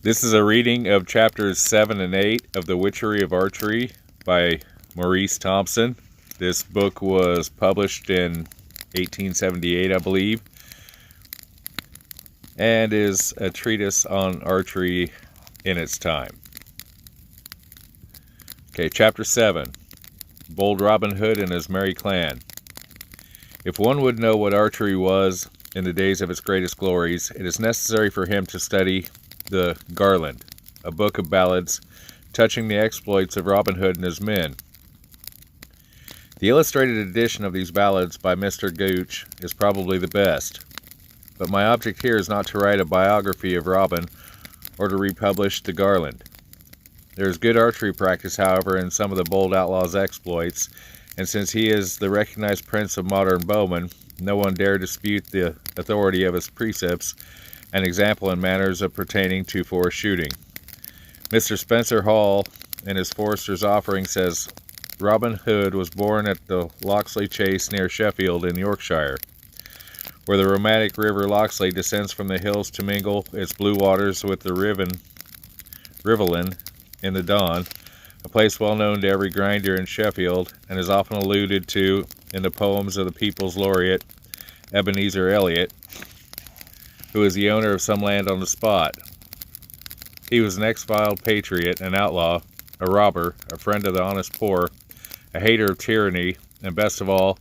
This is a reading of chapters 7 and 8 of the Witchery of Archery by Maurice Thompson. This book was published in 1878, I believe, and is a treatise on archery in its time. Okay, chapter 7, Bold Robin Hood and His Merry Clan. If one would know what archery was in the days of its greatest glories, it is necessary for him to study the Garland, a book of ballads touching the exploits of Robin Hood and his men. The illustrated edition of these ballads by Mr. Gooch is probably the best, but my object here is not to write a biography of Robin or to republish the Garland. There is good archery practice, however, in some of the bold outlaw's exploits, and since he is the recognized prince of modern bowmen, no one dare dispute the authority of his precepts and example and manners of pertaining to forest shooting. Mr. Spencer Hall, in his Forester's Offering, says, Robin Hood was born at the Loxley Chase near Sheffield in Yorkshire, where the romantic river Loxley descends from the hills to mingle its blue waters with the Rivelin in the Don, a place well known to every grinder in Sheffield, and is often alluded to in the poems of the People's Laureate, Ebenezer Elliot, who is the owner of some land on the spot. He was an exiled patriot, an outlaw, a robber, a friend of the honest poor, a hater of tyranny, and best of all,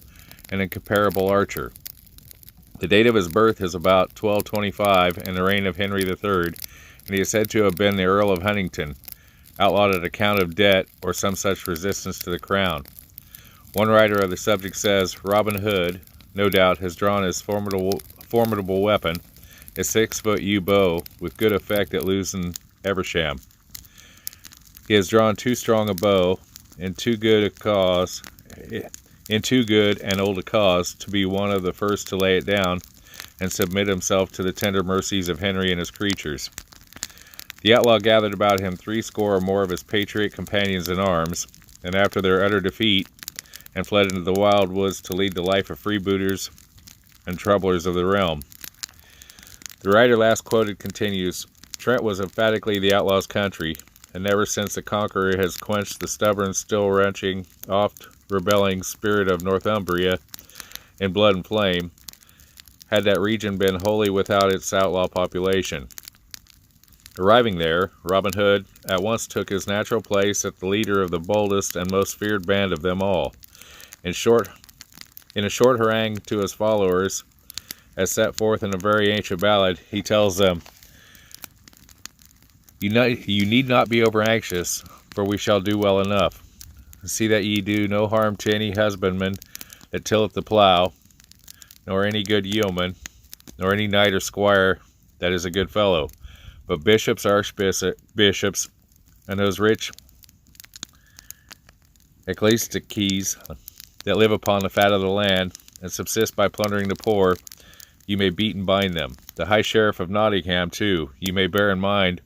an incomparable archer. The date of his birth is about 1225 in the reign of Henry III, and he is said to have been the Earl of Huntingdon, outlawed on account of debt or some such resistance to the crown. One writer of the subject says, Robin Hood, no doubt, has drawn his formidable weapon, a 6-foot yew bow, with good effect at Lewes Eversham. He has drawn too strong a bow, in too good and old a cause, to be one of the first to lay it down, and submit himself to the tender mercies of Henry and his creatures. The outlaw gathered about him 80 or more of his patriot companions in arms, and after their utter defeat, and fled into the wild woods to lead the life of freebooters and troublers of the realm. The writer last quoted continues, Trent was emphatically the outlaw's country, and never since the conqueror has quenched the stubborn, still-wrenching, oft-rebelling spirit of Northumbria in blood and flame, had that region been wholly without its outlaw population. Arriving there, Robin Hood at once took his natural place as the leader of the boldest and most feared band of them all. In a short harangue to his followers, as set forth in a very ancient ballad, he tells them, You need not be over anxious, for we shall do well enough. See that ye do no harm to any husbandman that tilleth the plough, nor any good yeoman, nor any knight or squire that is a good fellow, but bishops, archbishops, and those rich ecclesiastics that live upon the fat of the land, and subsist by plundering the poor, you may beat and bind them. The High Sheriff of Nottingham, too, you may bear in mind,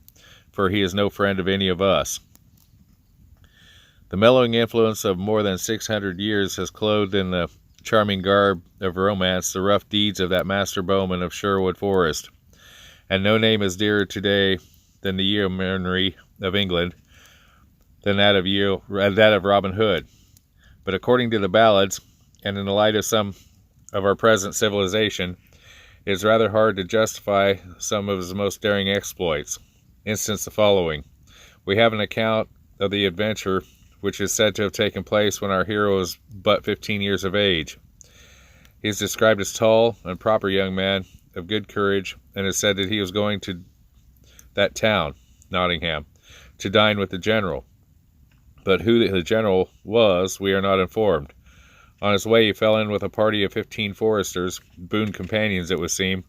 for he is no friend of any of us. The mellowing influence of more than 600 years has clothed in the charming garb of romance the rough deeds of that master bowman of Sherwood Forest, and no name is dearer today than the yeomanry of England, than that of Robin Hood. But according to the ballads, and in the light of some of our present civilization, it is rather hard to justify some of his most daring exploits. Instance the following. We have an account of the adventure which is said to have taken place when our hero was but 15 years of age. He is described as tall and proper young man, of good courage, and is said that he was going to that town, Nottingham, to dine with the general. But who the general was, we are not informed. On his way, he fell in with a party of 15 foresters, boon companions, it would seem,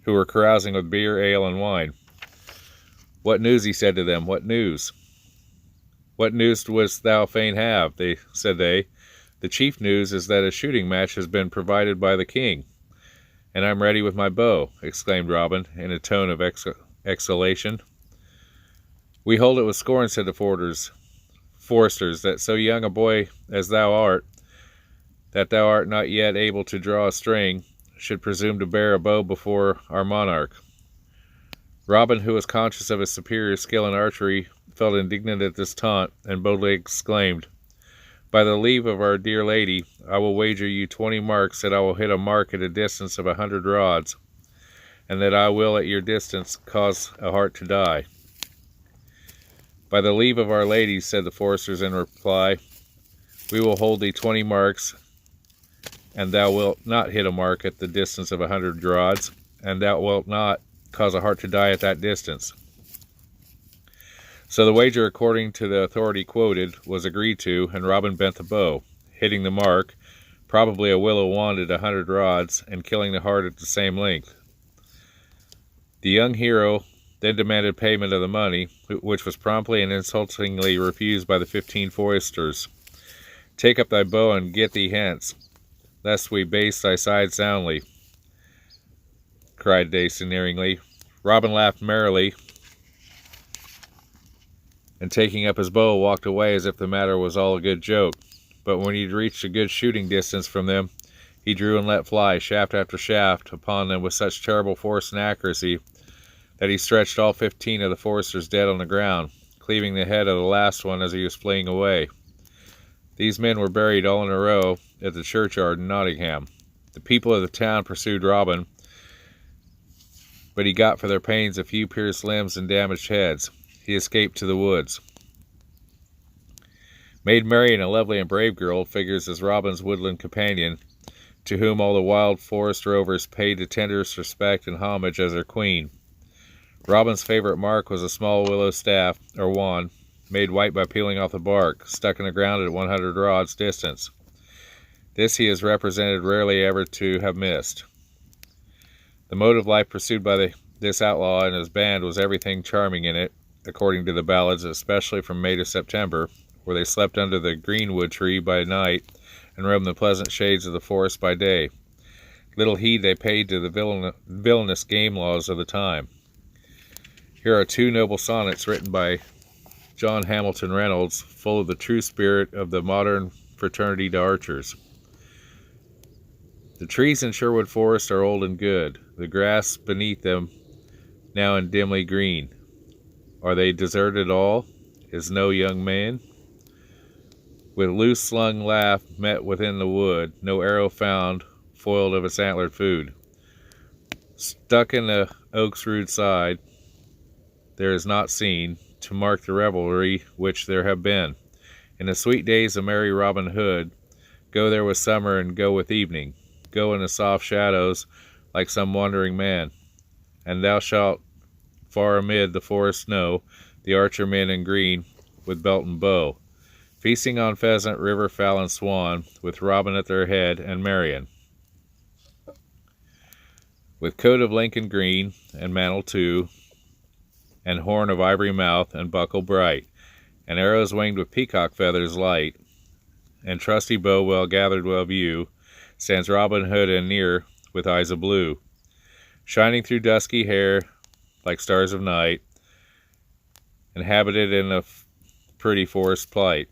who were carousing with beer, ale, and wine. What news, he said to them, what news? What news wouldst thou fain have? Said they. The chief news is that a shooting match has been provided by the king. And I'm ready with my bow, exclaimed Robin, in a tone of exultation. We hold it with scorn, said the foresters, that so young a boy as thou art, that thou art not yet able to draw a string, should presume to bear a bow before our monarch. Robin, who was conscious of his superior skill in archery, felt indignant at this taunt, and boldly exclaimed, "By the leave of our dear lady, I will wager you 20 marks that I will hit a mark at a distance of 100 rods, and that I will at your distance cause a heart to die." "By the leave of our lady," said the foresters in reply, "we will hold thee 20 marks, and thou wilt not hit a mark at the distance of 100 rods, and thou wilt not cause a heart to die at that distance." So the wager, according to the authority quoted, was agreed to, and Robin bent the bow, hitting the mark, probably a willow wand at 100 rods, and killing the heart at the same length. The young hero then demanded payment of the money, which was promptly and insultingly refused by the 15 foresters. "Take up thy bow and get thee hence, lest we baste thy side soundly," cried they sneeringly. Robin laughed merrily, and taking up his bow, walked away as if the matter was all a good joke. But when he had reached a good shooting distance from them, he drew and let fly shaft after shaft upon them with such terrible force and accuracy that he stretched all 15 of the foresters dead on the ground, cleaving the head of the last one as he was fleeing away. These men were buried all in a row at the churchyard in Nottingham. The people of the town pursued Robin, but he got for their pains a few pierced limbs and damaged heads. He escaped to the woods. Maid Marian, a lovely and brave girl, figures as Robin's woodland companion, to whom all the wild forest rovers paid the tenderest respect and homage as their queen. Robin's favorite mark was a small willow staff, or wand, made white by peeling off the bark, stuck in the ground at 100 rods distance. This he is represented rarely ever to have missed. The mode of life pursued by this outlaw and his band was everything charming in it, according to the ballads, especially from May to September, where they slept under the greenwood tree by night and roamed the pleasant shades of the forest by day. Little heed they paid to the villainous game laws of the time. Here are 2 noble sonnets written by John Hamilton Reynolds, full of the true spirit of the modern fraternity to archers. "The trees in Sherwood Forest are old and good, the grass beneath them now and dimly green. Are they deserted all? Is no young man? With loose slung laugh met within the wood, no arrow found, foiled of its antlered food. Stuck in the oak's rude side, there is not seen, to mark the revelry which there have been. In the sweet days of merry Robin Hood, go there with summer and go with evening. Go in the soft shadows, like some wandering man, and thou shalt far amid the forest know the archer men in green with belt and bow, feasting on pheasant, river fowl, and swan, with Robin at their head and Marian. With coat of Lincoln green, and mantle too, and horn of ivory mouth, and buckle bright, and arrows winged with peacock feathers light, and trusty bow well gathered well view, stands Robin Hood and near, with eyes of blue, shining through dusky hair like stars of night, inhabited in a pretty forest plight.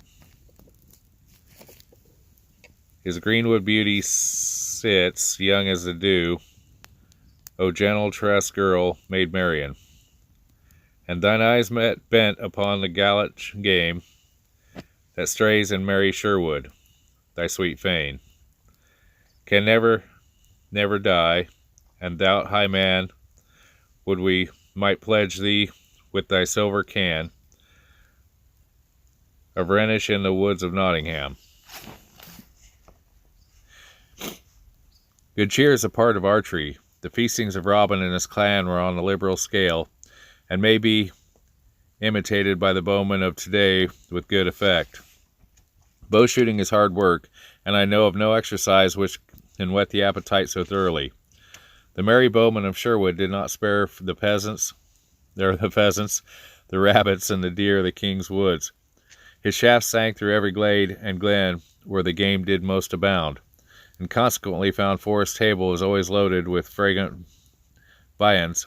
His greenwood beauty sits, young as the dew, O gentle tressed girl, Maid Marian. And thine eyes bent upon the gallant game that strays in merry Sherwood, thy sweet fane, can never die, and thou, high man, would we might pledge thee with thy silver can of Rhenish in the woods of Nottingham. Good cheer is a part of archery. The feastings of Robin and his clan were on a liberal scale, and may be imitated by the bowmen of today with good effect. Bow shooting is hard work, and I know of no exercise which can whet the appetite so thoroughly. The merry bowmen of Sherwood did not spare the pheasants, the rabbits, and the deer of the king's woods. His shafts sank through every glade and glen where the game did most abound, and consequently found Forest table was always loaded with fragrant viands.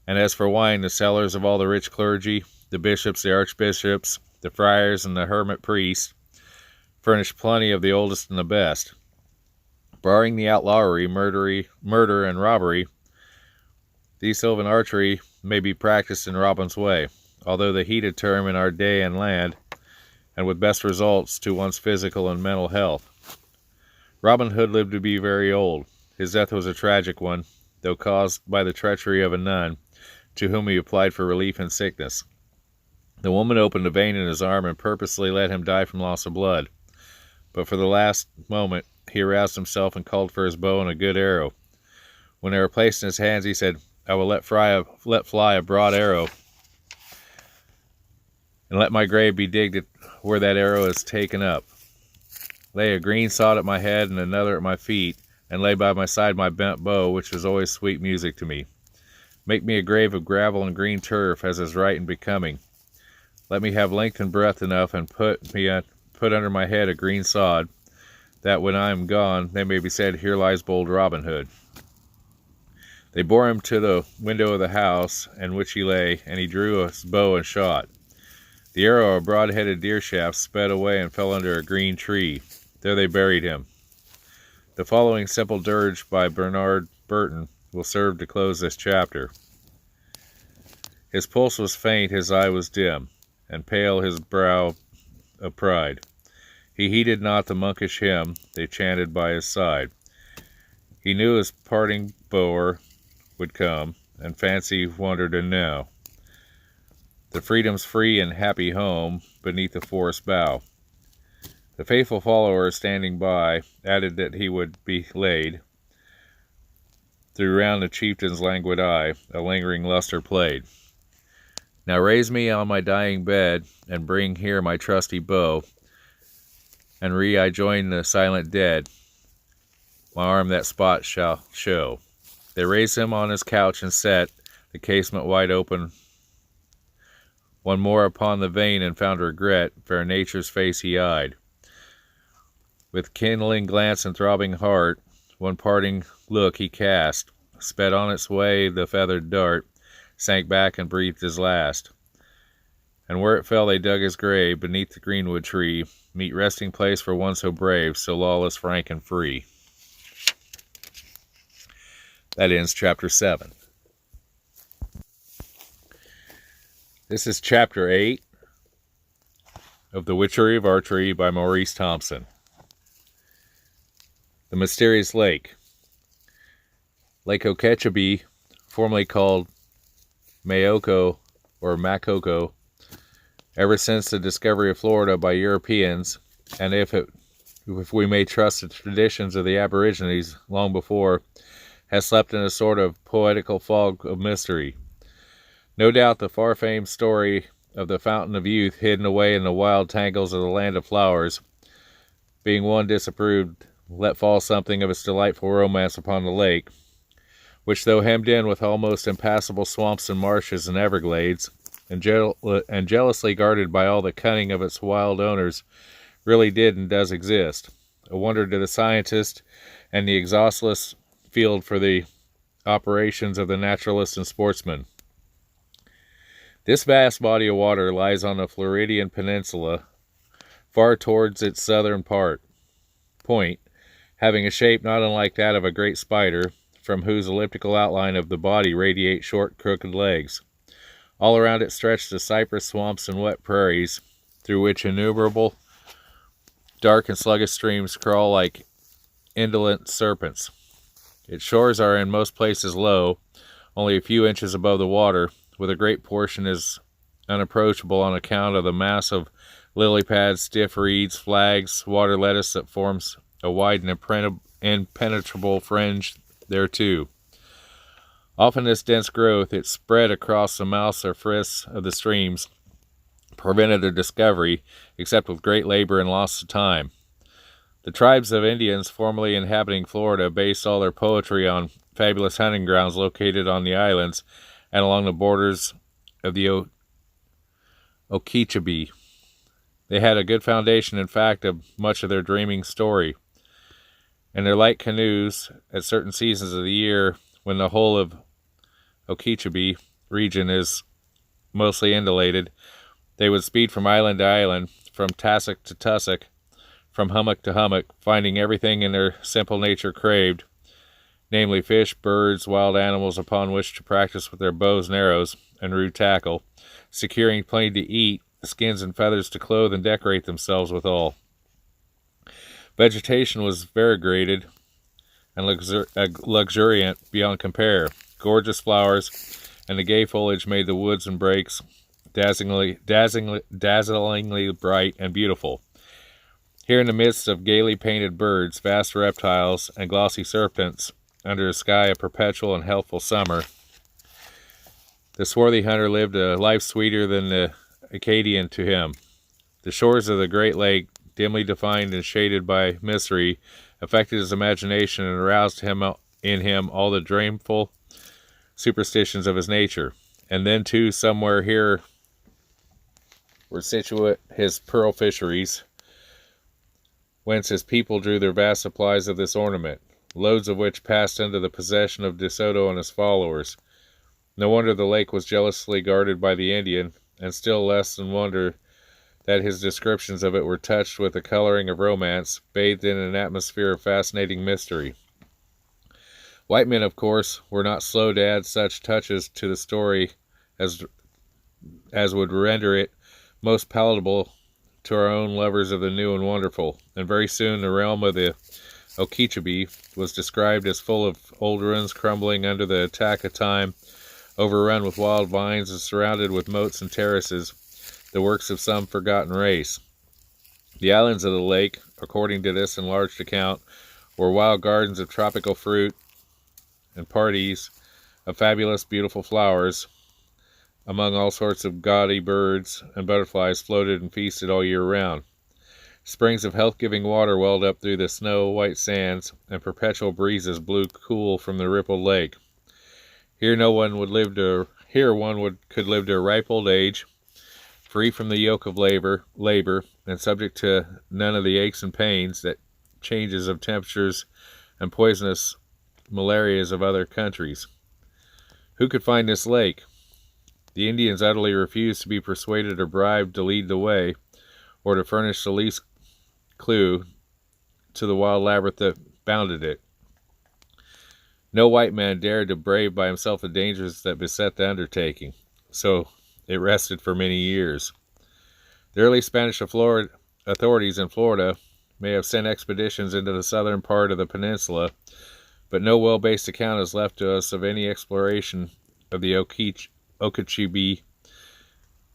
And as for wine, the cellars of all the rich clergy, the bishops, the archbishops, the friars, and the hermit priests, furnished plenty of the oldest and the best. Barring the outlawry, murder, and robbery, These sylvan archery may be practiced in Robin's way, although the heated term in our day and land, and with best results to one's physical and mental health. Robin Hood lived to be very old. His death was a tragic one, though caused by the treachery of a nun, to whom he applied for relief in sickness. The woman opened a vein in his arm and purposely let him die from loss of blood. But for the last moment, he aroused himself and called for his bow and a good arrow. When they were placed in his hands, he said, "I will let fly a broad arrow, and let my grave be digged where that arrow is taken up. Lay a green sod at my head and another at my feet, and lay by my side my bent bow, which was always sweet music to me. Make me a grave of gravel and green turf, as is right and becoming. Let me have length and breadth enough, and put under my head a green sod, that when I am gone, they may be said, Here lies bold Robin Hood." They bore him to the window of the house in which he lay, and he drew his bow and shot. The arrow, a broad-headed deer shaft, sped away and fell under a green tree. There they buried him. The following simple dirge by Bernard Burton will serve to close this chapter. His pulse was faint, his eye was dim, and pale his brow of pride. He heeded not the monkish hymn they chanted by his side. He knew his parting bower would come, and fancy wondered and now the freedom's free and happy home beneath the forest bough. The faithful follower standing by added that he would be laid. Through round the chieftain's languid eye a lingering lustre played. Now raise me on my dying bed, and bring here my trusty bow, and I join the silent dead, my arm that spot shall show. They raised him on his couch and set the casement wide open. One more upon the vein and found regret, fair nature's face he eyed. With kindling glance and throbbing heart, one parting look he cast, sped on its way the feathered dart, sank back and breathed his last. And where it fell they dug his grave, beneath the greenwood tree, meet resting place for one so brave, so lawless, frank, and free. That ends chapter 7. This is chapter 8 of The Witchery of Archery by Maurice Thompson. The Mysterious Lake. Lake Okeechobee, formerly called Mayoko or Makoko, ever since the discovery of Florida by Europeans, and if we may trust the traditions of the Aborigines long before, has slept in a sort of poetical fog of mystery. No doubt the far-famed story of the Fountain of Youth hidden away in the wild tangles of the Land of Flowers, being one disapproved, let fall something of its delightful romance upon the lake, which, though hemmed in with almost impassable swamps and marshes and everglades, and jealously guarded by all the cunning of its wild owners, really did and does exist, a wonder to the scientist and the exhaustless field for the operations of the naturalist and sportsman. This vast body of water lies on the Floridian Peninsula, far towards its southern point, having a shape not unlike that of a great spider, from whose elliptical outline of the body radiate short, crooked legs. All around it stretch the cypress swamps and wet prairies, through which innumerable dark and sluggish streams crawl like indolent serpents. Its shores are in most places low, only a few inches above the water, with a great portion is unapproachable on account of the mass of lily pads, stiff reeds, flags, water lettuce that forms a wide and impenetrable fringe thereto. Often this dense growth, it spread across the mouths or frists of the streams, prevented their discovery, except with great labor and loss of time. The tribes of Indians formerly inhabiting Florida based all their poetry on fabulous hunting grounds located on the islands and along the borders of the Okeechobee. They had a good foundation, in fact, of much of their dreaming story. In their light canoes, at certain seasons of the year, when the whole of Okeechobee region is mostly insulated, they would speed from island to island, from tussock to tussock, from hummock to hummock, finding everything in their simple nature craved, namely fish, birds, wild animals upon which to practice with their bows and arrows and rude tackle, securing plenty to eat, skins and feathers to clothe and decorate themselves withal. Vegetation was variegated and luxuriant beyond compare. Gorgeous flowers and the gay foliage made the woods and brakes dazzlingly bright and beautiful. Here in the midst of gaily painted birds, vast reptiles, and glossy serpents, under a sky of perpetual and healthful summer, the swarthy hunter lived a life sweeter than the Acadian to him. The shores of the great lake, dimly defined and shaded by mystery, affected his imagination and aroused in him all the dreamful superstitions of his nature. And then, too, somewhere here were situate his pearl fisheries, whence his people drew their vast supplies of this ornament, loads of which passed into the possession of De Soto and his followers. No wonder the lake was jealously guarded by the Indian, and still less than wonder that his descriptions of it were touched with the coloring of romance, bathed in an atmosphere of fascinating mystery. White men, of course, were not slow to add such touches to the story as would render it most palatable to our own lovers of the new and wonderful, and very soon the realm of the Okeechobee was described as full of old ruins crumbling under the attack of time, overrun with wild vines and surrounded with moats and terraces, the works of some forgotten race. The islands of the lake, according to this enlarged account, were wild gardens of tropical fruit and parties of fabulous beautiful flowers, among all sorts of gaudy birds and butterflies floated and feasted all year round. Springs of health-giving water welled up through the snow-white sands, and perpetual breezes blew cool from the rippled lake. Here one could live to a ripe old age, free from the yoke of labor, and subject to none of the aches and pains that changes of temperatures and poisonous malarias of other countries. Who could find this lake? The Indians utterly refused to be persuaded or bribed to lead the way, or to furnish the least clue to the wild labyrinth that bounded it. No white man dared to brave by himself the dangers that beset the undertaking, so it rested for many years. The early Spanish authorities in Florida may have sent expeditions into the southern part of the peninsula, but no well-based account is left to us of any exploration of the Okeechobee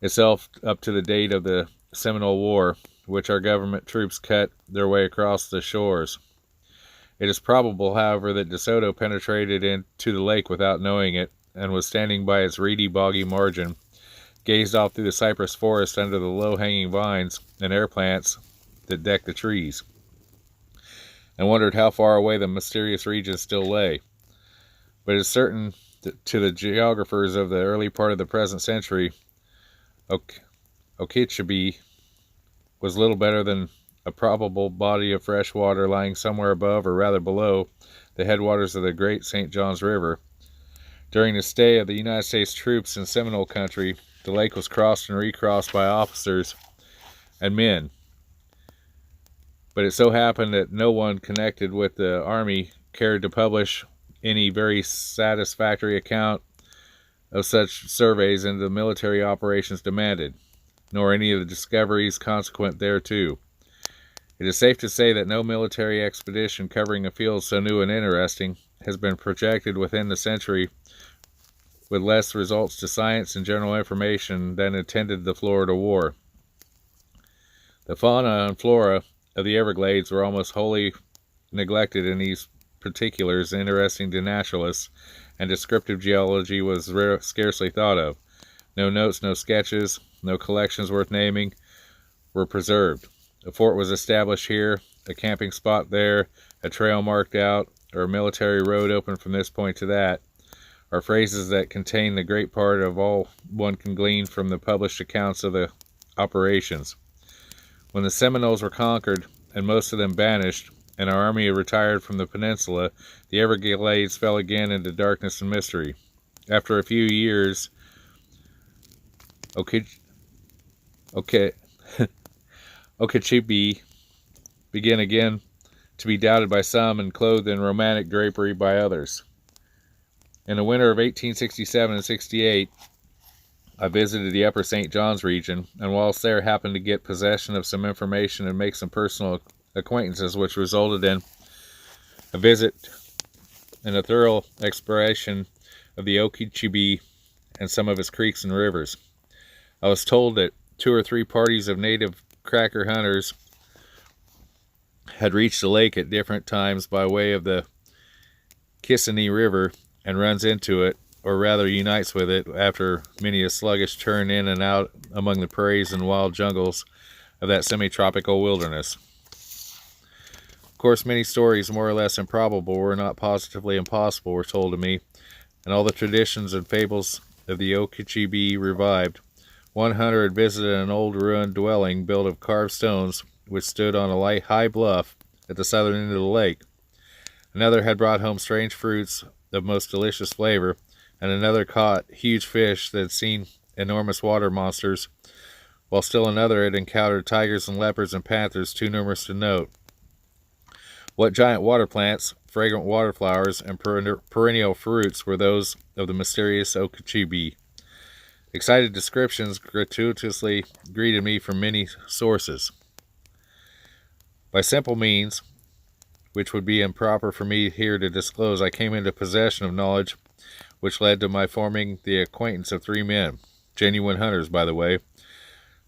itself up to the date of the Seminole War, which our government troops cut their way across the shores. It is probable, however, that De Soto penetrated into the lake without knowing it, and was standing by its reedy, boggy margin, gazed off through the cypress forest under the low-hanging vines and air plants that decked the trees, and wondered how far away the mysterious region still lay. But it is certain that to the geographers of the early part of the present century, Okeechobee was little better than a probable body of fresh water lying somewhere above, or rather below, the headwaters of the great St. John's River. During the stay of the United States troops in Seminole country, the lake was crossed and recrossed by officers and men. But it so happened that no one connected with the army cared to publish any very satisfactory account of such surveys into the military operations demanded, nor any of the discoveries consequent thereto. It is safe to say that no military expedition covering a field so new and interesting has been projected within the century with less results to science and general information than attended the Florida War. The fauna and flora of the Everglades were almost wholly neglected in these particulars interesting to naturalists, and descriptive geology was scarcely thought of. No notes, no sketches, no collections worth naming were preserved. A fort was established here, a camping spot there, a trail marked out, or a military road open from this point to that, are phrases that contain the great part of all one can glean from the published accounts of the operations. When the Seminoles were conquered, and most of them banished, and our army retired from the peninsula, the Everglades fell again into darkness and mystery. After a few years, Okeechobee began again to be doubted by some and clothed in romantic drapery by others. In the winter of 1867 and 68, I visited the upper St. John's region, and whilst there happened to get possession of some information and make some personal acquaintances, which resulted in a visit and a thorough exploration of the Okeechobee and some of its creeks and rivers. I was told that 2 or 3 parties of native cracker hunters had reached the lake at different times by way of the Kissimmee River and runs into it, or rather unites with it, after many a sluggish turn in and out among the prairies and wild jungles of that semi-tropical wilderness. Of course, many stories more or less improbable were not positively impossible were told to me, and all the traditions and fables of the Okeechobee revived. One hunter had visited an old ruined dwelling built of carved stones which stood on a high bluff at the southern end of the lake. Another had brought home strange fruits of most delicious flavor, and another caught huge fish that had seen enormous water monsters, while still another had encountered tigers and leopards and panthers too numerous to note. What giant water plants, fragrant water flowers, and perennial fruits were those of the mysterious Okeechobee? Excited descriptions gratuitously greeted me from many sources. By simple means, which would be improper for me here to disclose, I came into possession of knowledge which led to my forming the acquaintance of 3 men, genuine hunters by the way,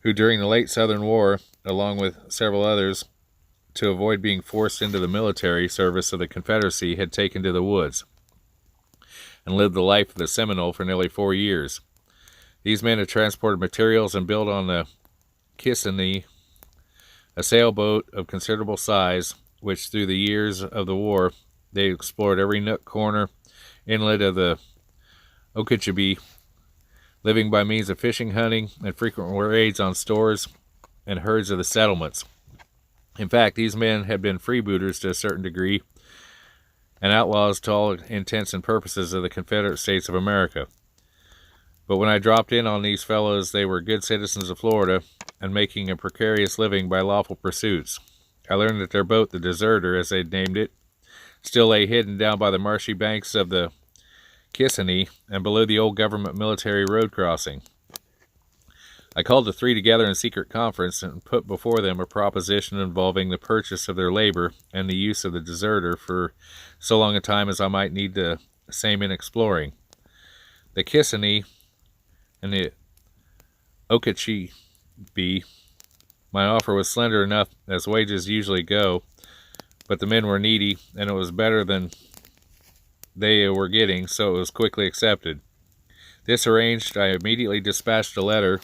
who during the late Southern War, along with several others, to avoid being forced into the military service of the Confederacy, had taken to the woods and lived the life of the Seminole for nearly 4 years. These men had transported materials and built on the Kissimmee a sailboat of considerable size, which through the years of the war they explored every nook, corner, inlet of the Okeechobee, living by means of fishing, hunting, and frequent raids on stores and herds of the settlements. In fact, these men had been freebooters to a certain degree, and outlaws to all intents and purposes of the Confederate States of America. But when I dropped in on these fellows, they were good citizens of Florida and making a precarious living by lawful pursuits. I learned that their boat, the Deserter, as they'd named it, still lay hidden down by the marshy banks of the Kissimmee and below the old government military road crossing. I called the 3 together in secret conference and put before them a proposition involving the purchase of their labor and the use of the Deserter for so long a time as I might need the same in exploring. The Kissimmee and the Okeechobee, my offer was slender enough as wages usually go, but the men were needy, and it was better than they were getting, so it was quickly accepted. This arranged, I immediately dispatched a letter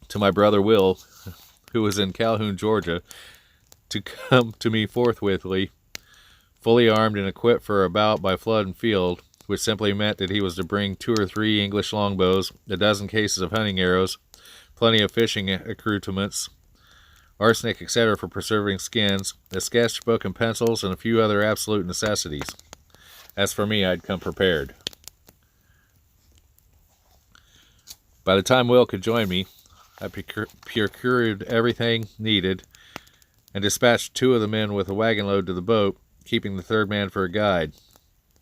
to my brother Will, who was in Calhoun, Georgia, to come to me forthwithly, fully armed and equipped for a bout by flood and field, which simply meant that he was to bring 2 or 3 English longbows, a dozen cases of hunting arrows, plenty of fishing accoutrements, arsenic, etc. for preserving skins, a sketchbook and pencils, and a few other absolute necessities. As for me, I'd come prepared. By the time Will could join me, I procured everything needed and dispatched 2 of the men with a wagon load to the boat, keeping the 3rd man for a guide.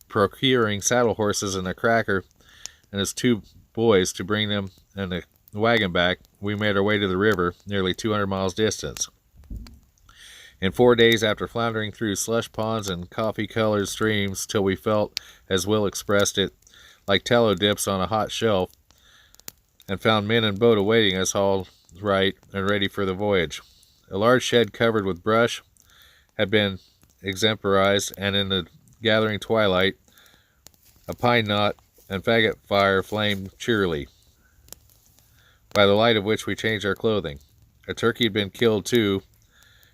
Procuring saddle horses and a cracker and his 2 boys to bring them and the wagon back, we made our way to the river, nearly 200 miles distance. In 4 days, after floundering through slush ponds and coffee-colored streams till we felt, as Will expressed it, like tallow dips on a hot shelf, and found men and boat awaiting us all right and ready for the voyage. A large shed covered with brush had been extemporized, and in the gathering twilight, a pine knot and faggot fire flamed cheerily, by the light of which we changed our clothing. A turkey had been killed too,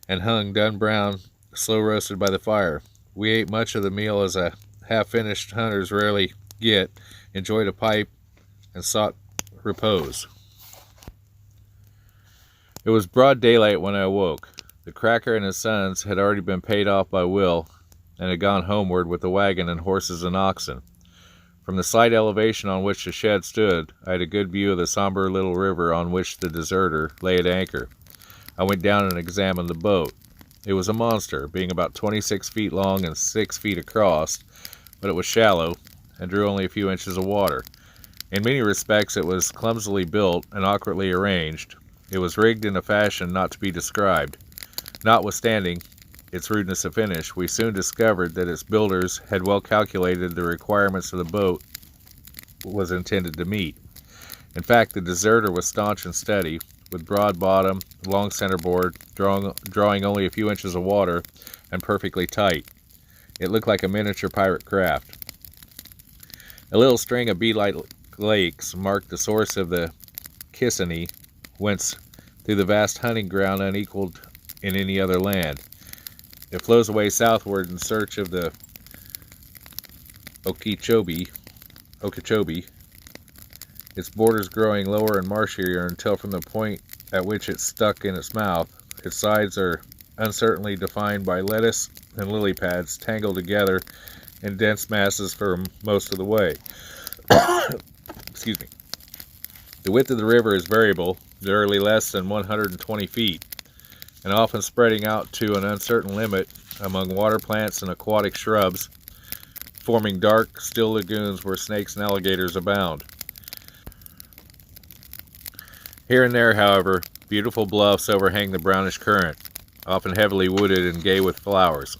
and hung done brown, slow roasted by the fire. We ate much of the meal as a half-finished hunters rarely get, enjoyed a pipe, and sought repose. It was broad daylight when I awoke. The cracker and his sons had already been paid off by Will, and had gone homeward with the wagon and horses and oxen. From the slight elevation on which the shed stood, I had a good view of the somber little river on which the Deserter lay at anchor. I went down and examined the boat. It was a monster, being about 26 feet long and 6 feet across, but it was shallow and drew only a few inches of water. In many respects, it was clumsily built and awkwardly arranged. It was rigged in a fashion not to be described. Notwithstanding its rudeness of finish, we soon discovered that its builders had well calculated the requirements of the boat was intended to meet. In fact, the deserter was staunch and steady, with broad bottom, long centerboard, drawing only a few inches of water, and perfectly tight. It looked like a miniature pirate craft. A little string of bead-like lakes marked the source of the Kissimmee, whence through the vast hunting ground unequaled in any other land. It flows away southward in search of the Okeechobee, its borders growing lower and marshier until from the point at which it's stuck in its mouth, its sides are uncertainly defined by lettuce and lily pads tangled together in dense masses for most of the way. Excuse me. The width of the river is variable, generally less than 120 feet, and often spreading out to an uncertain limit among water plants and aquatic shrubs, forming dark, still lagoons where snakes and alligators abound. Here and there, however, beautiful bluffs overhang the brownish current, often heavily wooded and gay with flowers,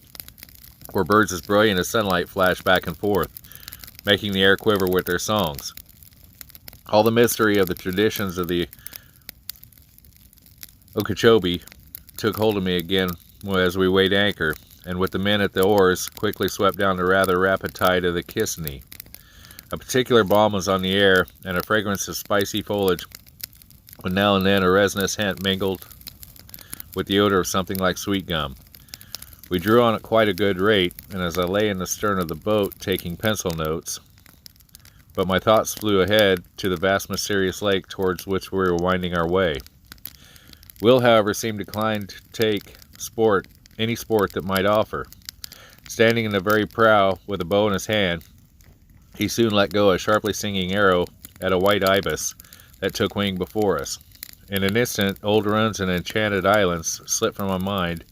where birds as brilliant as sunlight flash back and forth, making the air quiver with their songs. All the mystery of the traditions of the Okeechobee took hold of me again as we weighed anchor, and with the men at the oars quickly swept down the rather rapid tide of the Kissimmee. A particular balm was on the air, and a fragrance of spicy foliage, with now and then a resinous hint mingled with the odor of something like sweet gum. We drew on at quite a good rate, and as I lay in the stern of the boat taking pencil notes, but my thoughts flew ahead to the vast mysterious lake towards which we were winding our way. Will, however, seemed inclined to take any sport that might offer. Standing in the very prow with a bow in his hand, he soon let go a sharply singing arrow at a white ibis that took wing before us. In an instant, old runs and enchanted islands slipped from my mind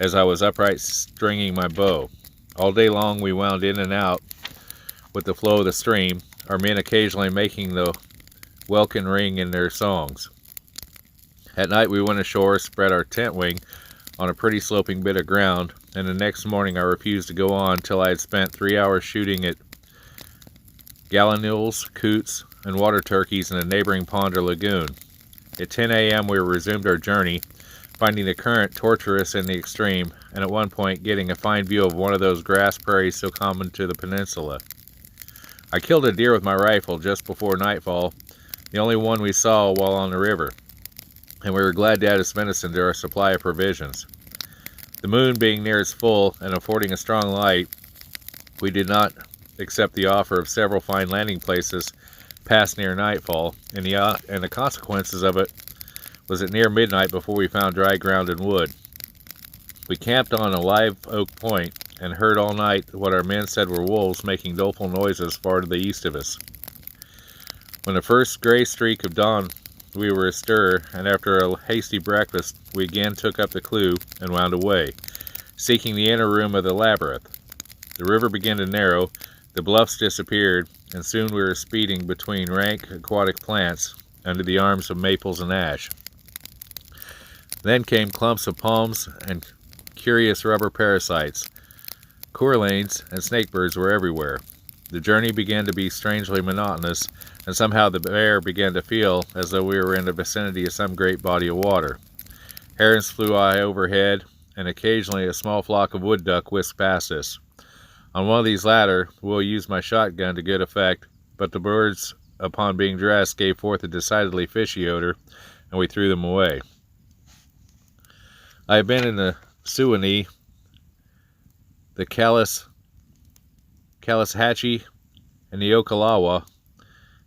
as I was upright stringing my bow. All day long we wound in and out with the flow of the stream, our men occasionally making the welkin ring in their songs. At night we went ashore, spread our tent wing on a pretty sloping bit of ground, and the next morning I refused to go on till I had spent 3 hours shooting at gallinules, coots, and water turkeys in a neighboring pond or lagoon. At 10 a.m. we resumed our journey, finding the current tortuous in the extreme, and at one point getting a fine view of one of those grass prairies so common to the peninsula. I killed a deer with my rifle just before nightfall, the only one we saw while on the river, and we were glad to add its venison to our supply of provisions. The moon being near its full and affording a strong light, we did not accept the offer of several fine landing places past near nightfall, and the consequences of it was at near midnight before we found dry ground and wood. We camped on a live oak point and heard all night what our men said were wolves making doleful noises far to the east of us. When the first gray streak of dawn we were astir, and after a hasty breakfast we again took up the clue and wound away, seeking the inner room of the labyrinth. The river began to narrow, the bluffs disappeared, and soon we were speeding between rank aquatic plants under the arms of maples and ash. Then came clumps of palms and curious rubber parasites. Coralanes and snakebirds were everywhere. The journey began to be strangely monotonous, and somehow the air began to feel as though we were in the vicinity of some great body of water. Herons flew high overhead, and occasionally a small flock of wood duck whisked past us. On one of these latter, Will used my shotgun to good effect, but the birds, upon being dressed, gave forth a decidedly fishy odor, and we threw them away. I have been in the Suwannee, the Callisahatchee, and the Okalawa,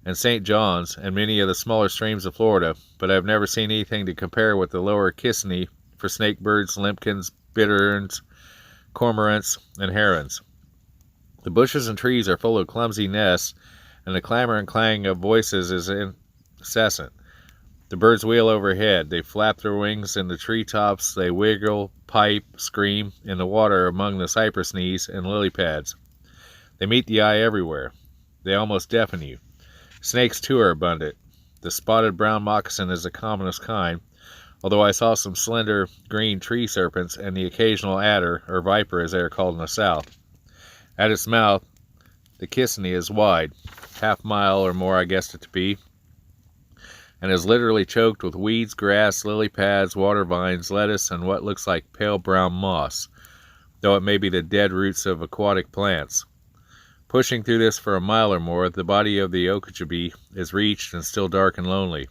and St. John's, and many of the smaller streams of Florida, but I have never seen anything to compare with the lower Kissimmee for snakebirds, limpkins, bitterns, cormorants, and herons. The bushes and trees are full of clumsy nests, and the clamor and clang of voices is incessant. The birds wheel overhead. They flap their wings in the treetops. They wiggle, pipe, scream in the water among the cypress knees and lily pads. They meet the eye everywhere. They almost deafen you. Snakes, too, are abundant. The spotted brown moccasin is the commonest kind, although I saw some slender green tree serpents and the occasional adder, or viper as they are called in the south. At its mouth, the Kissany is wide, half-mile or more I guessed it to be, and is literally choked with weeds, grass, lily pads, water vines, lettuce, and what looks like pale brown moss, though it may be the dead roots of aquatic plants. Pushing through this for a mile or more, the body of the Okeechobee is reached and still dark and lonely.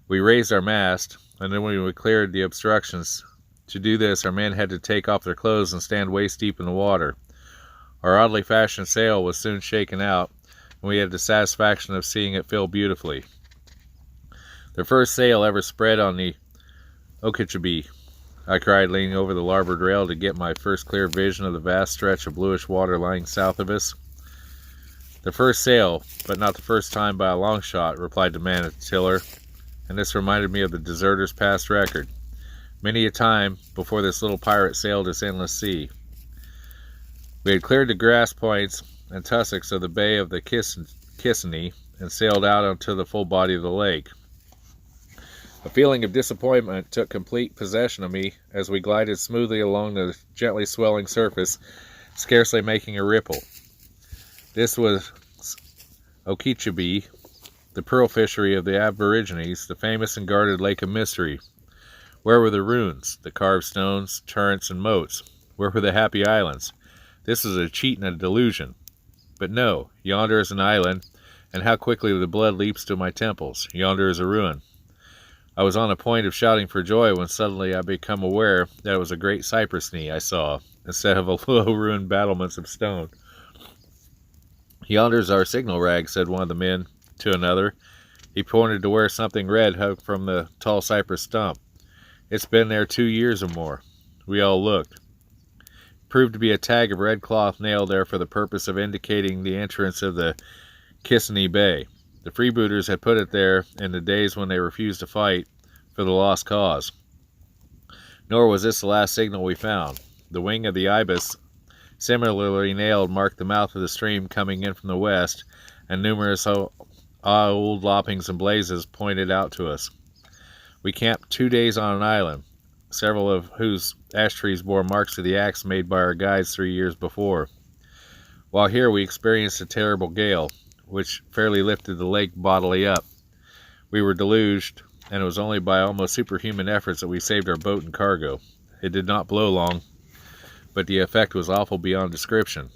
We raised our mast, and then when we cleared the obstructions, to do this our men had to take off their clothes and stand waist deep in the water. Our oddly fashioned sail was soon shaken out, and we had the satisfaction of seeing it fill beautifully. The first sail ever spread on the Okeechobee, I cried, leaning over the larboard rail to get my first clear vision of the vast stretch of bluish water lying south of us. The first sail, but not the first time by a long shot, replied the man at the tiller, and this reminded me of the deserter's past record. Many a time before this little pirate sailed this endless sea. We had cleared the grass points and tussocks of the bay of the Kissany and sailed out onto the full body of the lake. A feeling of disappointment took complete possession of me as we glided smoothly along the gently swelling surface, scarcely making a ripple. This was Okeechobee, the pearl fishery of the Aborigines, the famous and guarded lake of mystery. Where were the ruins, the carved stones, turrets, and moats? Where were the happy islands? This is a cheat and a delusion. But no, yonder is an island, and how quickly the blood leaps to my temples. Yonder is a ruin. I was on the point of shouting for joy when suddenly I became aware that it was a great cypress knee I saw, instead of a low ruined battlements of stone. Yonder's our signal rag, said one of the men to another. He pointed to where something red hung from the tall cypress stump. It's been there 2 years or more. We all looked. It proved to be a tag of red cloth nailed there for the purpose of indicating the entrance of the Kissany Bay. The freebooters had put it there in the days when they refused to fight for the lost cause. Nor was this the last signal we found. The wing of the ibis, similarly nailed, marked the mouth of the stream coming in from the west, and numerous old loppings and blazes pointed out to us. We camped 2 days on an island, several of whose ash trees bore marks of the axe made by our guides 3 years before. While here we experienced a terrible gale, which fairly lifted the lake bodily up. We were deluged, and it was only by almost superhuman efforts that we saved our boat and cargo. It did not blow long, but the effect was awful beyond description.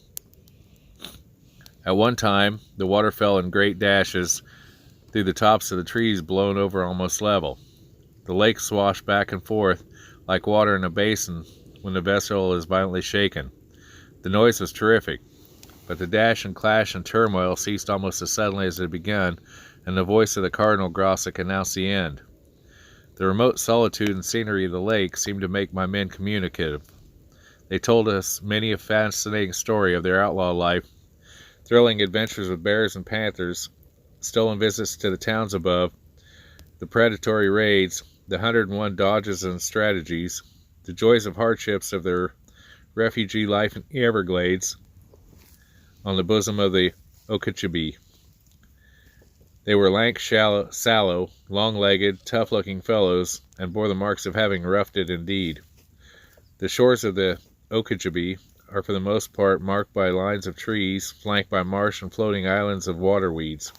At one time, the water fell in great dashes through the tops of the trees, blown over almost level. The lake swashed back and forth like water in a basin when the vessel is violently shaken. The noise was terrific, but the dash and clash and turmoil ceased almost as suddenly as it had begun, and the voice of the Cardinal Grossick announced the end. The remote solitude and scenery of the lake seemed to make my men communicative. They told us many a fascinating story of their outlaw life, thrilling adventures with bears and panthers, stolen visits to the towns above, the predatory raids, the 101 dodges and strategies, the joys of hardships of their refugee life in the Everglades, on the bosom of the Okeechobee. They were lank, sallow, long-legged, tough-looking fellows, and bore the marks of having roughed it indeed. The shores of the Okeechobee are for the most part marked by lines of trees, flanked by marsh and floating islands of water weeds.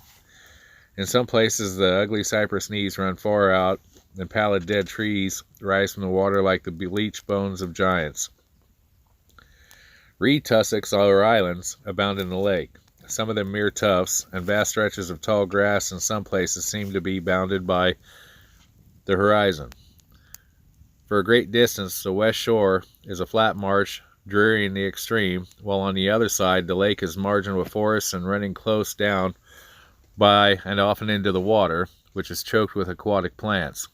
In some places the ugly cypress knees run far out, and pallid dead trees rise from the water like the bleached bones of giants. Reed tussocks, or islands, abound in the lake, some of them mere tufts, and vast stretches of tall grass in some places seem to be bounded by the horizon. For a great distance, the west shore is a flat marsh, dreary in the extreme, while on the other side the lake is margined with forests and running close down by and often into the water, which is choked with aquatic plants.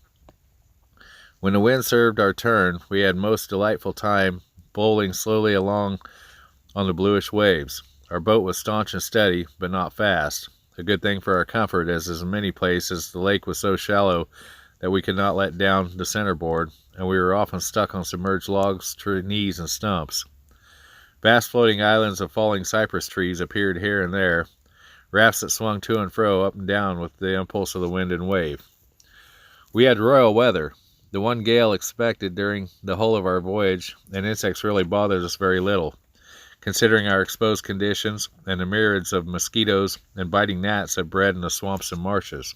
When the wind served our turn, we had most delightful time bowling slowly along on the bluish waves. Our boat was staunch and steady, but not fast. a good thing for our comfort, as in many places the lake was so shallow that we could not let down the centerboard, and we were often stuck on submerged logs, trees, and stumps. Vast floating islands of falling cypress trees appeared here and there, rafts that swung to and fro, up and down with the impulse of the wind and wave. We had royal weather, the one gale expected during the whole of our voyage, and insects really bothered us very little, considering our exposed conditions and the myriads of mosquitoes and biting gnats that bred in the swamps and marshes.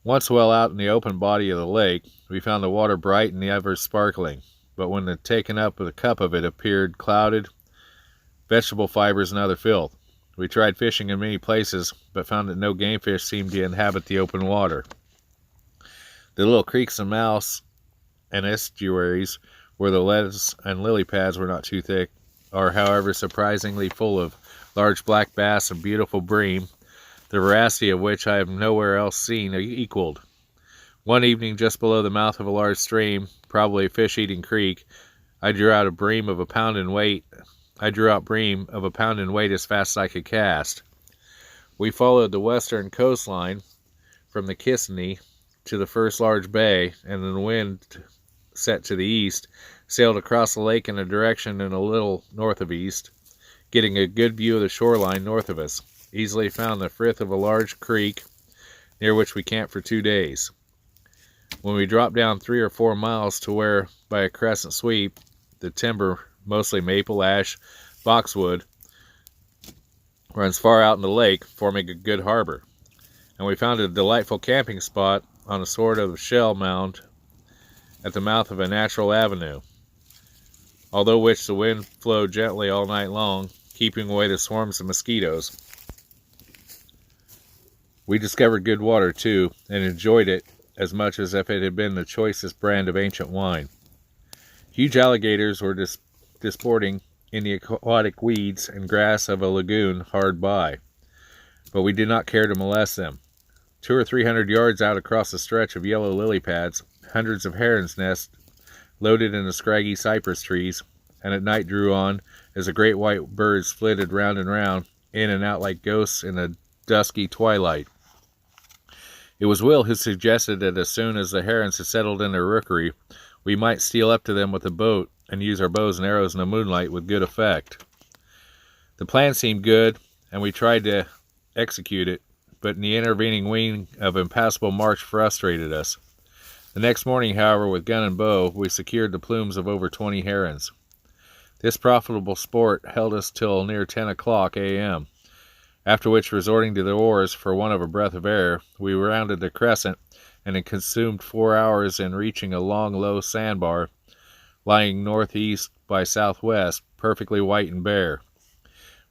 Once well out in the open body of the lake, we found the water bright and ever sparkling, but when the taken up with a cup of it appeared clouded, vegetable fibers and other filth. We tried fishing in many places, but found that no game fish seemed to inhabit the open water. The little creeks and mouths and estuaries where the lettuce and lily pads were not too thick are, however, surprisingly full of large black bass and beautiful bream, the voracity of which I have nowhere else seen equaled. One evening, just below the mouth of a large stream, probably a fish-eating creek, I drew out bream of a pound in weight as fast as I could cast. We followed the western coastline from the Kissimmee to the first large bay, and then the wind set to the east, sailed across the lake in a direction in a little north of east, getting a good view of the shoreline north of us. Easily found the frith of a large creek, near which we camped for 2 days. When we dropped down 3 or 4 miles to where, by a crescent sweep, the timber, mostly maple, ash, boxwood, runs far out in the lake, forming a good harbor, and we found a delightful camping spot on a sort of shell mound at the mouth of a natural avenue, although which the wind flowed gently all night long, keeping away the swarms of mosquitoes. We discovered good water, too, and enjoyed it as much as if it had been the choicest brand of ancient wine. Huge alligators were disporting in the aquatic weeds and grass of a lagoon hard by, but we did not care to molest them. 200 or 300 yards out across a stretch of yellow lily pads, hundreds of herons' nests loaded in the scraggy cypress trees, and at night drew on as the great white birds flitted round and round, in and out like ghosts in a dusky twilight. It was Will who suggested that as soon as the herons had settled in their rookery, we might steal up to them with a boat and use our bows and arrows in the moonlight with good effect. The plan seemed good, and we tried to execute it, but the intervening wing of impassable marsh frustrated us. The next morning, however, with gun and bow, we secured the plumes of over 20 herons. This profitable sport held us till near 10 o'clock a.m., after which, resorting to the oars for want of a breath of air, we rounded the crescent, and had consumed 4 hours in reaching a long, low sandbar, lying northeast by southwest, perfectly white and bare.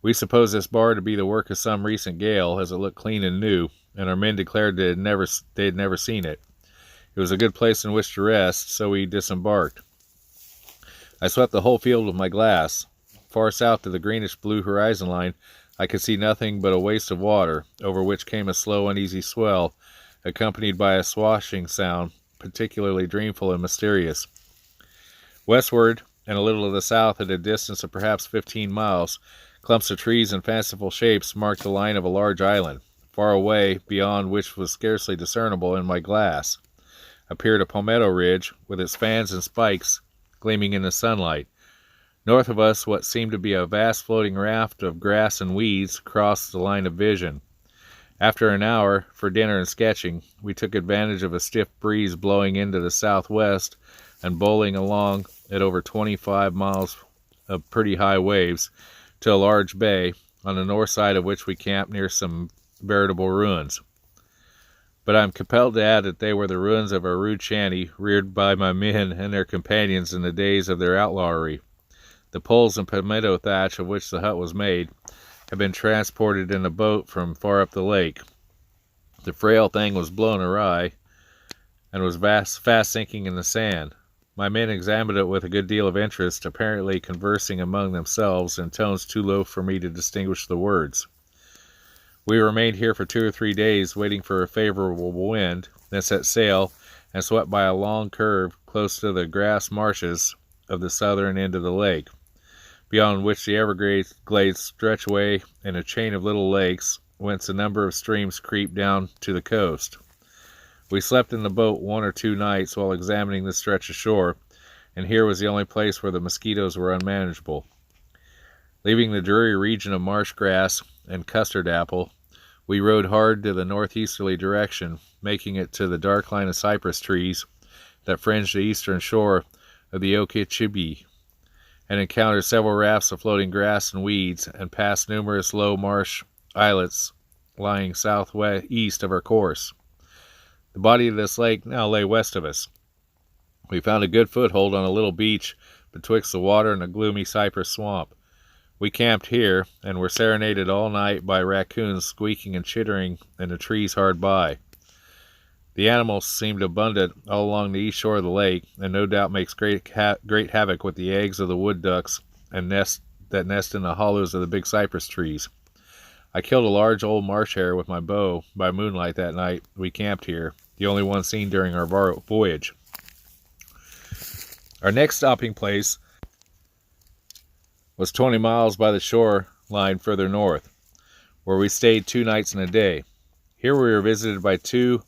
We supposed this bar to be the work of some recent gale, as it looked clean and new, and our men declared they had never seen it. It was a good place in which to rest, so we disembarked. I swept the whole field with my glass. Far south to the greenish-blue horizon line, I could see nothing but a waste of water, over which came a slow, uneasy swell, accompanied by a swashing sound, particularly dreamful and mysterious. Westward, and a little to the south, at a distance of perhaps 15 miles, clumps of trees and fanciful shapes marked the line of a large island. Far away, beyond which was scarcely discernible in my glass, appeared a palmetto ridge, with its fans and spikes gleaming in the sunlight. North of us, what seemed to be a vast floating raft of grass and weeds crossed the line of vision. After an hour for dinner and sketching, we took advantage of a stiff breeze blowing into the southwest and bowling along at over 25 miles of pretty high waves to a large bay, on the north side of which we camped near some veritable ruins. But I am compelled to add that they were the ruins of a rude shanty reared by my men and their companions in the days of their outlawry. The poles and palmetto thatch of which the hut was made had been transported in a boat from far up the lake. The frail thing was blown awry, and was fast sinking in the sand. My men examined it with a good deal of interest, apparently conversing among themselves in tones too low for me to distinguish the words. We remained here for 2 or 3 days, waiting for a favorable wind, then set sail, and swept by a long curve close to the grass marshes of the southern end of the lake, beyond which the Everglades stretch away in a chain of little lakes, whence a number of streams creep down to the coast. We slept in the boat 1 or 2 nights while examining this stretch of shore, and here was the only place where the mosquitoes were unmanageable. Leaving the dreary region of marsh grass and custard apple, we rowed hard to the northeasterly direction, making it to the dark line of cypress trees that fringe the eastern shore of the Okeechobee, and encountered several rafts of floating grass and weeds, and passed numerous low marsh islets lying southeast of our course. The body of this lake now lay west of us. We found a good foothold on a little beach betwixt the water and a gloomy cypress swamp. We camped here, and were serenaded all night by raccoons squeaking and chittering in the trees hard by. The animals seemed abundant all along the east shore of the lake, and no doubt makes great havoc with the eggs of the wood ducks and nest in the hollows of the big cypress trees. I killed a large old marsh hare with my bow by moonlight that night we camped here, the only one seen during our voyage. Our next stopping place was 20 miles by the shore line further north, where we stayed 2 nights and a day. Here we were visited by 2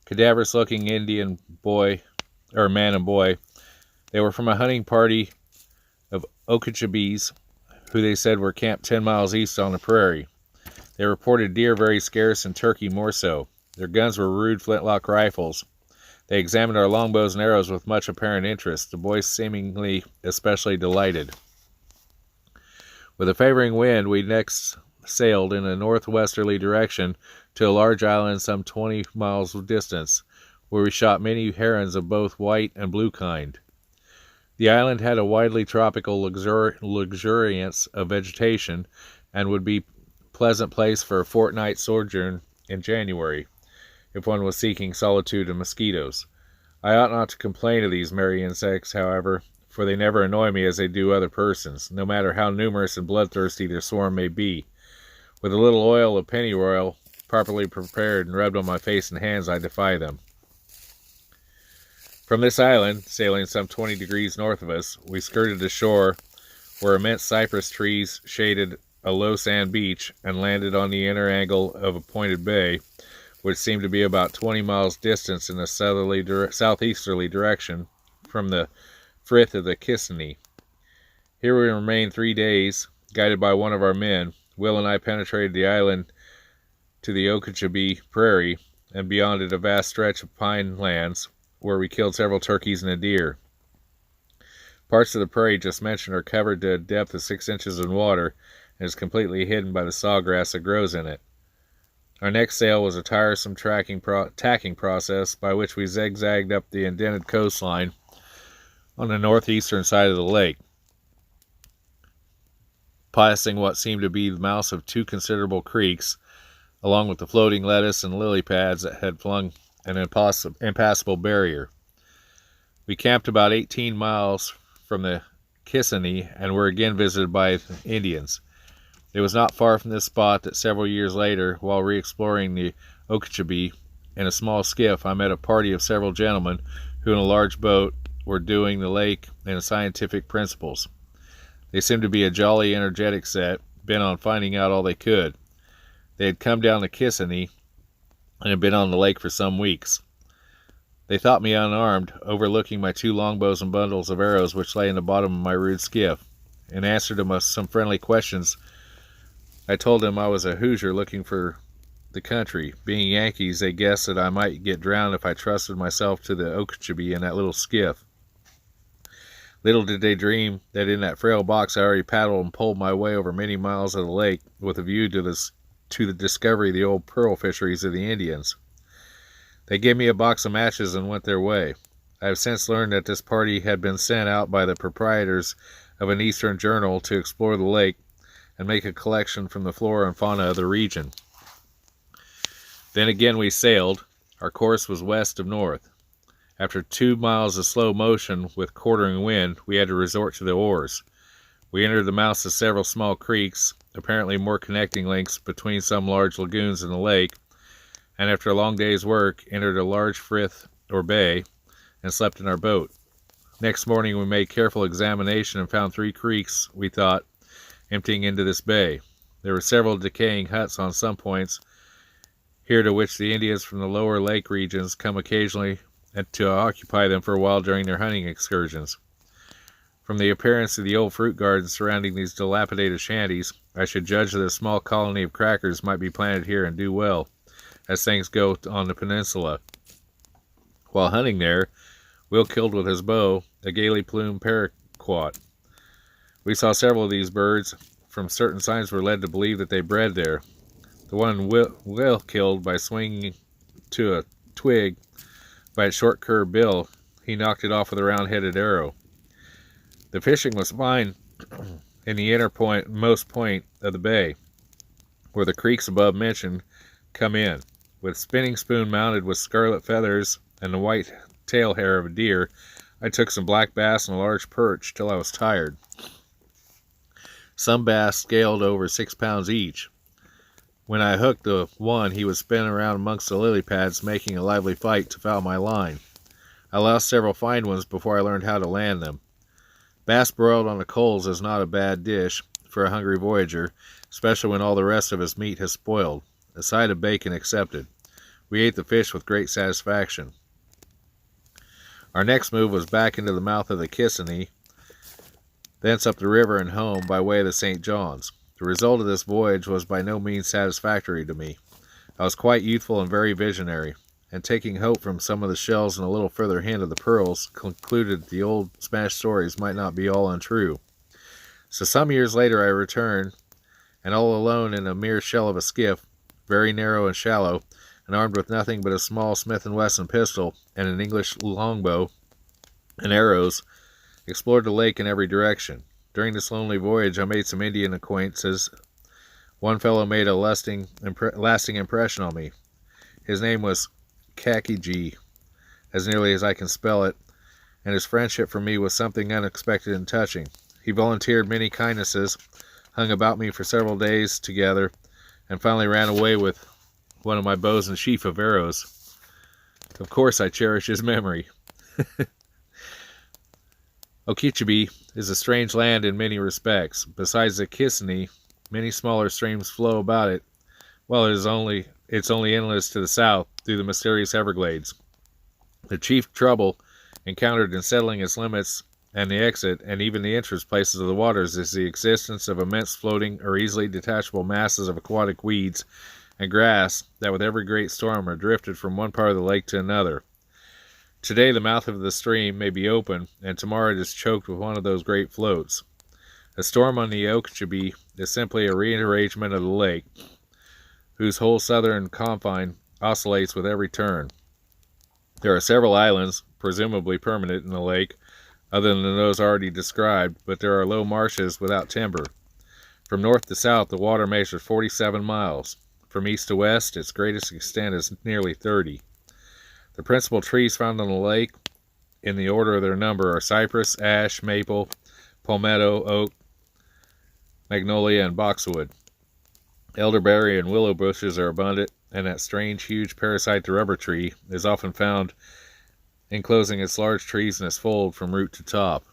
cadaverous-looking Indian man and boy. They were from a hunting party of Okeechobees, who they said were camped 10 miles east on the prairie. They reported deer very scarce and turkey more so. Their guns were rude flintlock rifles. They examined our longbows and arrows with much apparent interest, the boys seemingly especially delighted. With a favoring wind, we next sailed in a northwesterly direction to a large island some 20 miles distance, where we shot many herons of both white and blue kind. The island had a widely tropical luxuriance of vegetation, and would be a pleasant place for a fortnight sojourn in January, if one was seeking solitude and mosquitoes. I ought not to complain of these merry insects, however, for they never annoy me as they do other persons, no matter how numerous and bloodthirsty their swarm may be. With a little oil of pennyroyal, properly prepared and rubbed on my face and hands, I defy them. From this island, sailing some 20 degrees north of us, we skirted the shore, where immense cypress trees shaded a low sand beach, and landed on the inner angle of a pointed bay, which seemed to be about 20 miles distant in a southeasterly direction from the frith of the Kissimmee. Here we remained 3 days, guided by one of our men. Will and I penetrated the island to the Okeechobee prairie, and beyond it a vast stretch of pine lands, where we killed several turkeys and a deer. Parts of the prairie just mentioned are covered to a depth of 6 inches in water, and is completely hidden by the sawgrass that grows in it. Our next sail was a tiresome tacking process, by which we zigzagged up the indented coastline on the northeastern side of the lake, passing what seemed to be the mouths of 2 considerable creeks, along with the floating lettuce and lily pads that had flung an impassable barrier. We camped about 18 miles from the Kissimmee, and were again visited by Indians. It was not far from this spot that several years later, while re-exploring the Okeechobee in a small skiff, I met a party of several gentlemen who in a large boat were doing the lake in scientific principles. They seemed to be a jolly, energetic set, bent on finding out all they could. They had come down the Kissimmee and had been on the lake for some weeks. They thought me unarmed, overlooking my 2 longbows and bundles of arrows which lay in the bottom of my rude skiff. In answer to some friendly questions, I told them I was a Hoosier looking for the country. Being Yankees, they guessed that I might get drowned if I trusted myself to the Okeechobee in that little skiff. Little did they dream that in that frail box I already paddled and pulled my way over many miles of the lake, with a view to the discovery of the old pearl fisheries of the Indians. They gave me a box of matches and went their way. I have since learned that this party had been sent out by the proprietors of an eastern journal to explore the lake and make a collection from the flora and fauna of the region. Then again we sailed. Our course was west of north. After 2 miles of slow motion with quartering wind, we had to resort to the oars. We entered the mouths of several small creeks, apparently more connecting links between some large lagoons in the lake, and after a long day's work, entered a large frith or bay, and slept in our boat. Next morning we made careful examination and found 3 creeks, we thought, emptying into this bay. There were several decaying huts on some points, here to which the Indians from the lower lake regions come occasionally to occupy them for a while during their hunting excursions. From the appearance of the old fruit gardens surrounding these dilapidated shanties, I should judge that a small colony of crackers might be planted here and do well, as things go on the peninsula. While hunting there, Will killed with his bow a gaily plumed paraquat. We saw several of these birds. From certain signs we're led to believe that they bred there. The one Will killed by swinging to a twig by its short curved bill, he knocked it off with a round-headed arrow. The fishing was fine in the innermost point of the bay, where the creeks above mentioned come in. With spinning spoon mounted with scarlet feathers and the white tail hair of a deer, I took some black bass and a large perch till I was tired. Some bass scaled over 6 pounds each. When I hooked the one, he was spinning around amongst the lily pads, making a lively fight to foul my line. I lost several fine ones before I learned how to land them. Bass broiled on the coals is not a bad dish for a hungry voyager, especially when all the rest of his meat has spoiled, a side of bacon excepted. We ate the fish with great satisfaction. Our next move was back into the mouth of the Kissimmee, thence up the river and home by way of the St. John's. The result of this voyage was by no means satisfactory to me. I was quite youthful and very visionary, and taking hope from some of the shells and a little further hint of the pearls, concluded the old Spanish stories might not be all untrue. So some years later I returned, and all alone in a mere shell of a skiff, very narrow and shallow, and armed with nothing but a small Smith & Wesson pistol and an English longbow and arrows, explored the lake in every direction. During this lonely voyage I made some Indian acquaintances. One fellow made a lasting impression on me. His name was Okeechobee, as nearly as I can spell it, and his friendship for me was something unexpected and touching. He volunteered many kindnesses, hung about me for several days together, and finally ran away with one of my bows and sheaf of arrows. Of course I cherish his memory. Okeechobee is a strange land in many respects. Besides the Kissimmee, many smaller streams flow about it, while it's only inlets to the south through the mysterious Everglades. The chief trouble encountered in settling its limits and the exit and even the entrance places of the waters is the existence of immense floating or easily detachable masses of aquatic weeds and grass that with every great storm are drifted from one part of the lake to another. Today the mouth of the stream may be open, and tomorrow it is choked with one of those great floats. A storm on the Okeechobee is simply a rearrangement of the lake, whose whole southern confine oscillates with every turn. There are several islands, presumably permanent in the lake, other than those already described, but there are low marshes without timber. From north to south the water measures 47 miles. From east to west its greatest extent is nearly 30. The principal trees found on the lake, in the order of their number, are cypress, ash, maple, palmetto, oak, magnolia, and boxwood. Elderberry and willow bushes are abundant, and that strange, huge parasite, the rubber tree, is often found enclosing its large trees in its fold from root to top.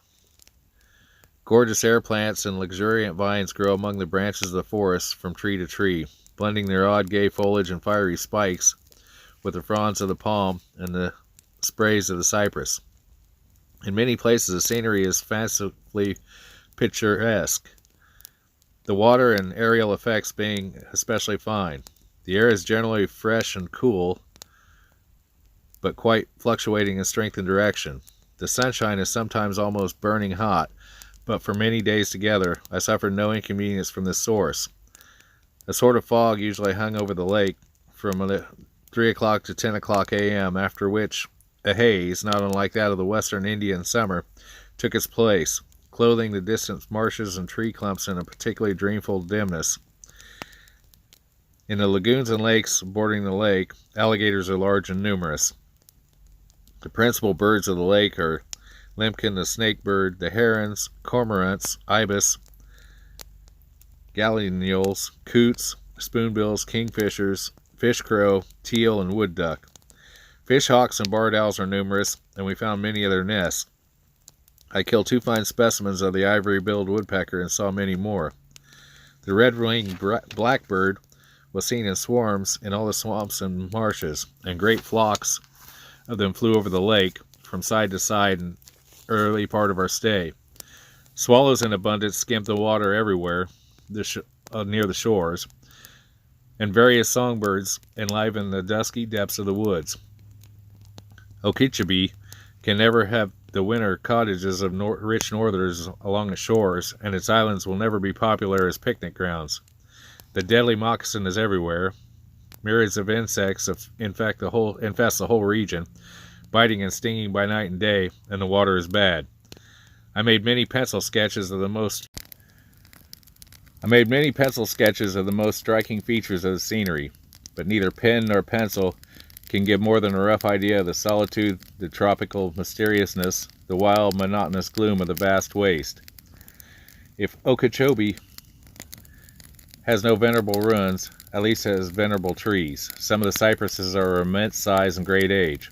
Gorgeous air plants and luxuriant vines grow among the branches of the forest from tree to tree, blending their odd gay foliage and fiery spikes with the fronds of the palm and the sprays of the cypress. In many places the scenery is fancifully picturesque, the water and aerial effects being especially fine. The air is generally fresh and cool, but quite fluctuating in strength and direction. The sunshine is sometimes almost burning hot, but for many days together I suffered no inconvenience from this source. A sort of fog usually hung over the lake from 3 o'clock to 10 o'clock a.m., after which a haze, not unlike that of the western Indian summer, took its place, clothing the distant marshes and tree clumps in a particularly dreamful dimness. In the lagoons and lakes bordering the lake, alligators are large and numerous. The principal birds of the lake are limpkin the snakebird, the herons, cormorants, ibis, gallinules, coots, spoonbills, kingfishers, fish crow, teal, and wood duck. Fish hawks and barred owls are numerous, and we found many of their nests. I killed 2 fine specimens of the ivory-billed woodpecker and saw many more. The red-winged blackbird was seen in swarms in all the swamps and marshes, and great flocks of them flew over the lake from side to side in the early part of our stay. Swallows in abundance skimmed the water everywhere near the shores, and various songbirds enlivened the dusky depths of the woods. Okeechobee can never have the winter cottages of rich northerners along the shores, and its islands will never be popular as picnic grounds. The deadly moccasin is everywhere. Myriads of insects infest the whole region, biting and stinging by night and day, and the water is bad. I made many pencil sketches of the most striking features of the scenery, but neither pen nor pencil can give more than a rough idea of the solitude, the tropical mysteriousness, the wild, monotonous gloom of the vast waste. If Okeechobee has no venerable ruins, at least it has venerable trees. Some of the cypresses are of immense size and great age.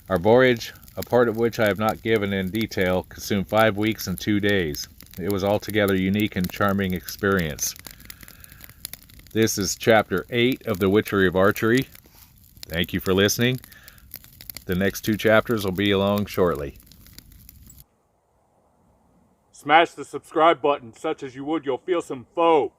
Our voyage, a part of which I have not given in detail, consumed 5 weeks and 2 days. It was altogether unique and charming experience. This is Chapter 8 of the Witchery of Archery. Thank you for listening. The next 2 chapters will be along shortly. Smash the subscribe button, such as you would, you'll feel some foe.